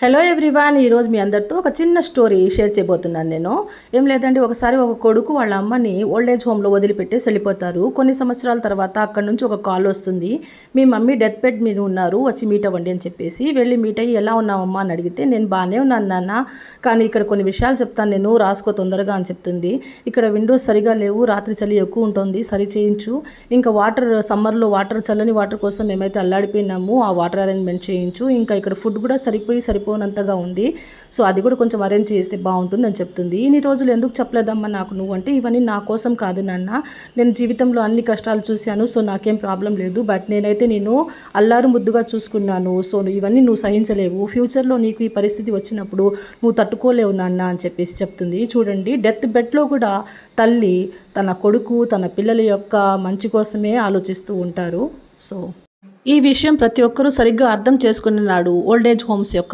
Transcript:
Hello everyone, ఈరోజు మీ అందరితో ఒక చిన్న స్టోరీ షేర్ చేయబోతున్నాను. నేను ఏం లేదండి, ఒకసారి ఒక కొడుకు వాళ్ళ అమ్మని ఓల్డేజ్ హోమ్లో వదిలిపెట్టేసి వెళ్ళిపోతారు. కొన్ని సంవత్సరాల తర్వాత అక్కడ నుంచి ఒక కాల్ వస్తుంది, మీ మమ్మీ డెత్ బెడ్ మీద ఉన్నారు, వచ్చి మీట్ అవ్వండి అని చెప్పేసి. వెళ్ళి మీట్ అయ్యి ఎలా ఉన్నావమ్మా అని అడిగితే, నేను బాగానే ఉన్నాను నాన్న, కానీ ఇక్కడ కొన్ని విషయాలు చెప్తాను, నేను రాసుకో తొందరగా అని చెప్తుంది. ఇక్కడ విండోస్ సరిగా లేవు, రాత్రి చలి ఎక్కువ ఉంటుంది, సరి చేయించు. ఇంకా వాటర్ సమ్మర్లో చల్లని వాటర్ కోసం మేమైతే అల్లాడిపోయినాము, ఆ వాటర్ అరేంజ్మెంట్ చేయించు. ఇంకా ఇక్కడ ఫుడ్ కూడా సరిపోనంతగా ఉంది, సో అది కూడా కొంచెం అరేంజ్ చేస్తే బాగుంటుంది అని చెప్తుంది. ఇన్ని రోజులు ఎందుకు చెప్పలేదమ్మా నాకు నువ్వు అంటే, ఇవన్నీ నా కోసం కాదు నాన్న, నేను జీవితంలో అన్ని కష్టాలు చూశాను, సో నాకేం ప్రాబ్లం లేదు, బట్ నేనైతే నేను అల్లారు ముద్దుగా చూసుకున్నాను, సో ఇవన్నీ నువ్వు సహించలేవు, ఫ్యూచర్లో నీకు ఈ పరిస్థితి వచ్చినప్పుడు నువ్వు తట్టుకోలేవు నాన్న అని చెప్పేసి చెప్తుంది. చూడండి, డెత్ బెడ్లో కూడా తల్లి తన కొడుకు తన పిల్లల యొక్క మంచి కోసమే ఆలోచిస్తూ ఉంటారు. సో ఈ విషయం ప్రతి ఒక్కరూ సరిగ్గా అర్థం చేసుకున్నాడు ఓల్డేజ్ హోమ్స్ యొక్క